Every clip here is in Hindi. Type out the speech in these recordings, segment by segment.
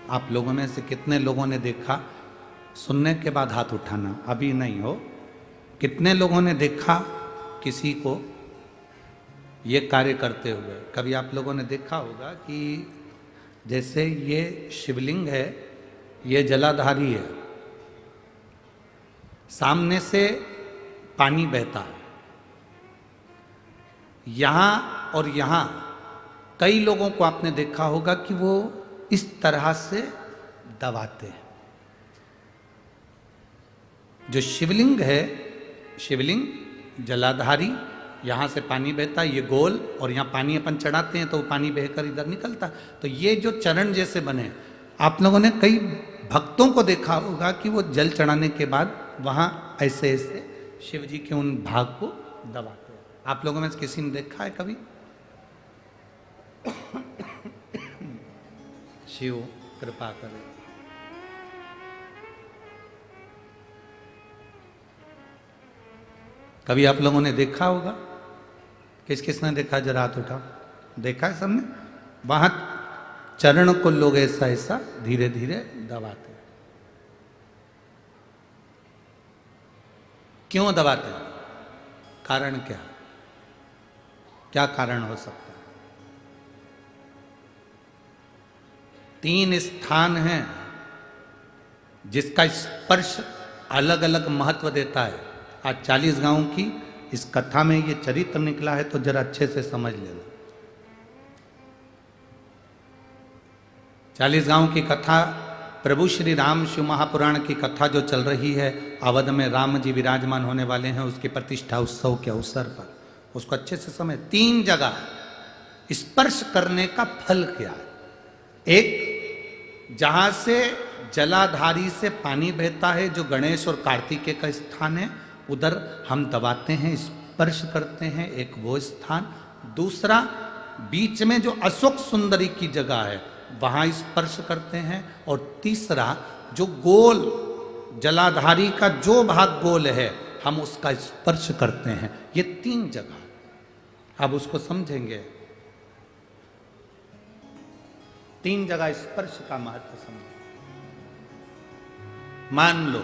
आप लोगों में से कितने लोगों ने देखा, सुनने के बाद हाथ उठाना, अभी नहीं हो, कितने लोगों ने देखा किसी को ये कार्य करते हुए? कभी आप लोगों ने देखा होगा कि जैसे ये शिवलिंग है, ये जलाधारी है, सामने से पानी बहता है, यहां और यहां कई लोगों को आपने देखा होगा कि वो इस तरह से दबाते हैं। जो शिवलिंग है, शिवलिंग जलाधारी, यहां से पानी बहता है, ये गोल, और यहां पानी अपन चढ़ाते हैं तो वो पानी बहकर इधर निकलता। तो ये जो चरण जैसे बने, आप लोगों ने कई भक्तों को देखा होगा कि वो जल चढ़ाने के बाद वहां ऐसे ऐसे शिव जी के उन भाग को दबाते हैं। आप लोगों में से किसी ने देखा है कभी? शिव कृपा करे। कभी आप लोगों ने देखा होगा? किस किसने देखा? जरा हाथ उठाओ। देखा है सबने? वहां चरण को लोग ऐसा ऐसा धीरे धीरे दबाते। क्यों दबाते? कारण क्या? क्या कारण हो सकता है? 3 स्थान हैं जिसका स्पर्श अलग अलग महत्व देता है। आज 40 गांव की इस कथा में ये चरित्र निकला है, तो जरा अच्छे से समझ लेना। 40 गांव की कथा, प्रभु श्री राम शिव महापुराण की कथा जो चल रही है, अवध में राम जी विराजमान होने वाले हैं, उसकी प्रतिष्ठा उत्सव के अवसर पर, उसको अच्छे से समझ। 3 जगह स्पर्श करने का फल क्या है? एक, जहां से जलाधारी से पानी बहता है, जो गणेश और कार्तिकेय का स्थान है, उधर हम दबाते हैं, स्पर्श करते हैं, एक वो स्थान। दूसरा, बीच में जो अशोक सुंदरी की जगह है, वहां स्पर्श करते हैं। और तीसरा, जो गोल जलाधारी का जो भाग गोल है, हम उसका स्पर्श करते हैं। ये 3 जगह, अब उसको समझेंगे। 3 जगह स्पर्श का महत्व समझें। मान लो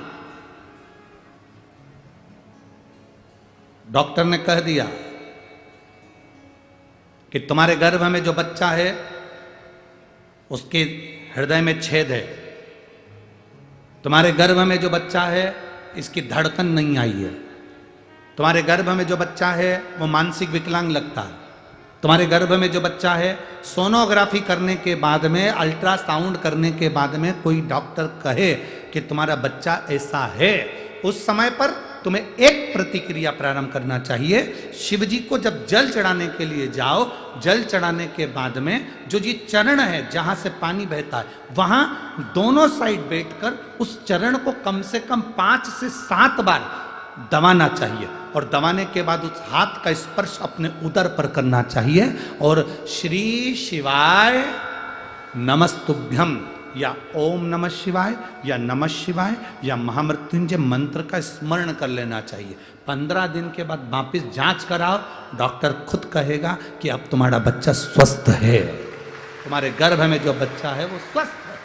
डॉक्टर ने कह दिया कि तुम्हारे गर्भ में जो बच्चा है उसके हृदय में छेद है, तुम्हारे गर्भ में जो बच्चा है इसकी धड़कन नहीं आई है, तुम्हारे गर्भ में जो बच्चा है वो मानसिक विकलांग लगता है, तुम्हारे गर्भ में जो बच्चा है, सोनोग्राफी करने के बाद में, अल्ट्रासाउंड करने के बाद में कोई डॉक्टर कहे कि तुम्हारा बच्चा ऐसा है, उस समय पर तुम्हें एक प्रतिक्रिया प्रारंभ करना चाहिए। शिव जी को जब जल चढ़ाने के लिए जाओ, जल चढ़ाने के बाद में जो ये चरण है जहां से पानी बहता है, वहां दोनों साइड बैठकर उस चरण को कम से कम 5 से 7 बार दबाना चाहिए। और दबाने के बाद उस हाथ का स्पर्श अपने उदर पर करना चाहिए और श्री शिवाय नमस्तुभ्यम या ओम नमः शिवाय या नमः शिवाय या महामृत्युंजय मंत्र का स्मरण कर लेना चाहिए। 15 दिन के बाद वापिस जांच कराओ, डॉक्टर खुद कहेगा कि अब तुम्हारा बच्चा स्वस्थ है, तुम्हारे गर्भ में जो बच्चा है वो स्वस्थ है।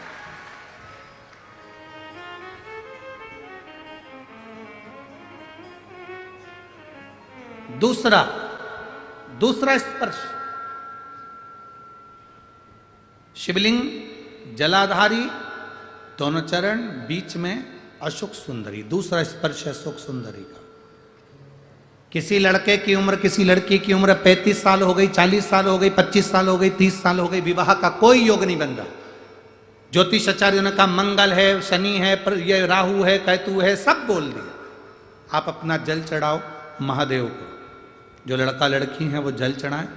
दूसरा स्पर्श, शिवलिंग जलाधारी, दोनों चरण, बीच में अशोक सुंदरी। दूसरा स्पर्श है अशोक सुंदरी का। किसी लड़के की उम्र, किसी लड़की की उम्र 35 साल हो गई, 40 साल हो गई, 25 साल हो गई, 30 साल हो गई, विवाह का कोई योग नहीं बन रहा। ज्योतिष आचार्यों ने कहा मंगल है, शनि है, ये राहु है, केतु है, सब बोल दिया। आप अपना जल चढ़ाओ महादेव को, जो लड़का लड़की हैं वो जल चढ़ाएं,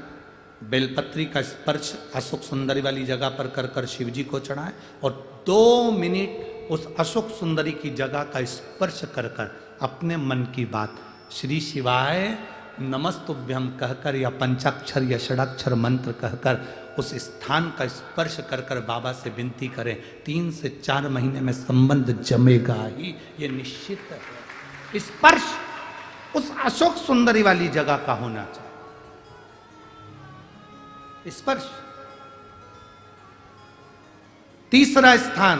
बेलपत्री का स्पर्श अशोक सुंदरी वाली जगह पर कर कर शिव जी को चढ़ाएं और 2 मिनट उस अशोक सुंदरी की जगह का स्पर्श कर कर अपने मन की बात श्री शिवाय नमस्तुभ्यम कहकर या पंचाक्षर या षडाक्षर मंत्र कहकर उस स्थान का स्पर्श कर कर बाबा से विनती करें। 3 से 4 महीने में संबंध जमेगा ही, ये निश्चित है। स्पर्श उस अशोक सुंदरी वाली जगह का होना चाहिए। स्पर्श तीसरा स्थान,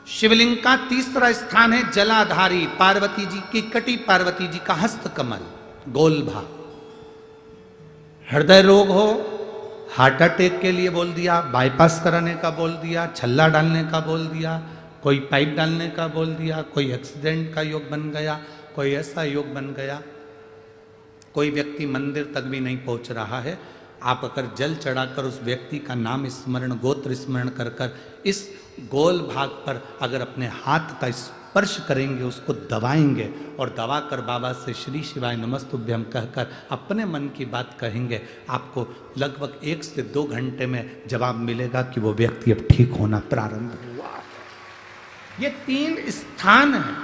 शिवलिंग का तीसरा स्थान है जलाधारी पार्वती जी की कटी, पार्वती जी का हस्त कमल गोल भाग। हृदय रोग हो, हार्ट अटैक के लिए बोल दिया, बाईपास कराने का बोल दिया, छल्ला डालने का बोल दिया, कोई पाइप डालने का बोल दिया, कोई एक्सीडेंट का योग बन गया, कोई ऐसा योग बन गया, कोई व्यक्ति मंदिर तक भी नहीं पहुंच रहा है, आप अगर जल चढ़ाकर उस व्यक्ति का नाम स्मरण, गोत्र स्मरण कर कर इस गोल भाग पर अगर अपने हाथ का स्पर्श करेंगे, उसको दबाएंगे और दबाकर बाबा से श्री शिवाय नमस्तुभ्यम कहकर अपने मन की बात कहेंगे, आपको लगभग 1 से 2 घंटे में जवाब मिलेगा कि वो व्यक्ति अब ठीक होना प्रारंभ हुआ। ये 3 स्थान हैं,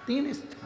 3 स्थान।